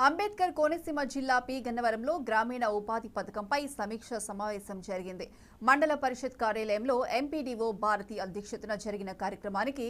అంబేద్కర్ కోనసీమ జిల్లా పి గన్నవరంలో గ్రామీణ ఉపాధి పథకంపై సమీక్ష సమావేశం జరిగింది. మండల పరిషత్ కార్యాలయంలో ఎంపీడీఓ భారతి అధ్యక్షతన జరిగిన కార్యక్రమానికి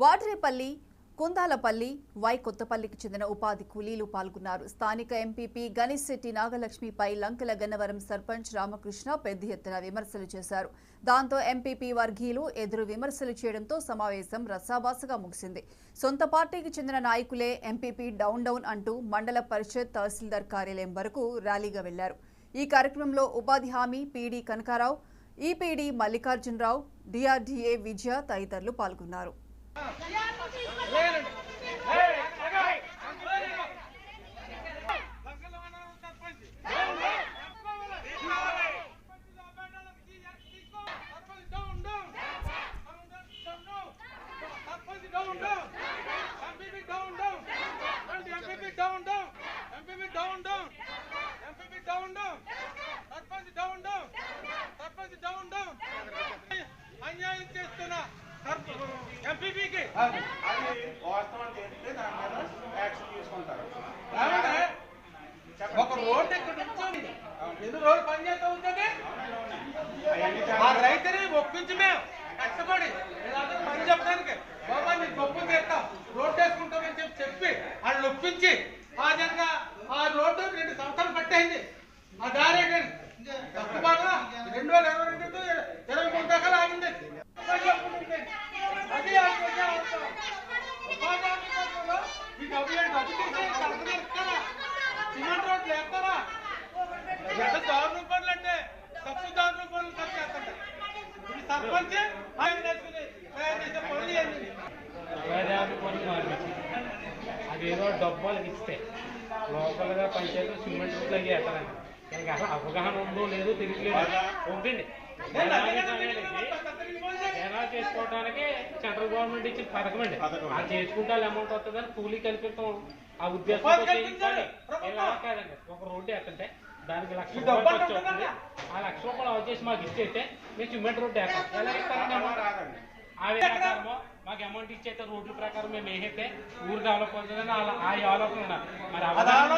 వాటరేపల్లి, కుందాలపల్లి, వై కొత్తపల్లికి చెందిన ఉపాధి కూలీలు పాల్గొన్నారు. స్థానిక ఎంపీపీ గణేష్ శెట్టి నాగలక్ష్మిపై లంకల గన్నవరం సర్పంచ్ రామకృష్ణ పెద్ద ఎత్తున విమర్శలు చేశారు. దాంతో ఎంపీపీ వర్గీయులు ఎదురు విమర్శలు చేయడంతో సమావేశం రసాభాసగా ముగిసింది. సొంత పార్టీకి చెందిన నాయకులే ఎంపీపీ డౌన్ అంటూ మండల పరిషత్ తహసీల్దార్ కార్యాలయం వరకు ర్యాలీగా వెళ్లారు. ఈ కార్యక్రమంలో ఉపాధి హామీ పీడీ కనకారావు, ఈపీడీ మల్లికార్జునరావు, డిఆర్డీఏ విజయ తదితరులు పాల్గొన్నారు. ఒక రోడ్ ఎక్కడ ఎన్ని రోజులు పని చేస్తూ ఉంటుంది. ఆ రైతుని ఒప్పించి మేము కష్టపడి పని చెప్పడానికి బాబా నీకు గొప్ప చేస్తాం, రోడ్డు వేసుకుంటామని చెప్పి వాళ్ళు ఒప్పించి ఆ జనగా ఆ రోడ్డు 2 సంవత్సరాలు పట్టేయింది. ఆ దారి 2022 to 23 దాకా ఆగింది. సిమెంట్ రోడ్లు వేస్తారా? ఎంత దారుణం పనులు అంటే తప్పు దారుణం పనులు ఖర్చు చేస్తుంటాయి. సర్పంచ్ అదేదో డబ్బాలకు ఇస్తే లోకల్గా పంచాయతీ సిమెంట్ రోడ్లు అవి వేస్తారండి. దానికి అసలు అవగాహన ఉందో లేదో తెలియలేదు. ఒకటండి ఎలా చేసుకోవడానికి సెంట్రల్ గవర్నమెంట్ ఇచ్చిన పథకం అండి. అది చేసుకుంటే అమౌంట్ వస్తుందని కూలీ కల్పించడం ఆ ఉద్దేశంతో చేయించాలి. ఎలా కాదండి, ఒక రోడ్డు వేస్తుంటే దానికి ₹1,00,000 ఖర్చు అవుతుంది. ఆ ₹1,00,000 వచ్చేసి మాకు ఇచ్చేస్తే మేము సిమెంట్ రోడ్డు వేస్తాం. ఎలా ఇస్తారండి అమౌంట్? ఆ ప్రకారమో మాకు అమౌంట్ ఇచ్చేస్తే రోడ్ల ప్రకారం మేము వేసేస్తే ఊరు డెవలప్ అవుతుందని ఆ ఆలోచన ఉన్నారు. మరి అవగాహన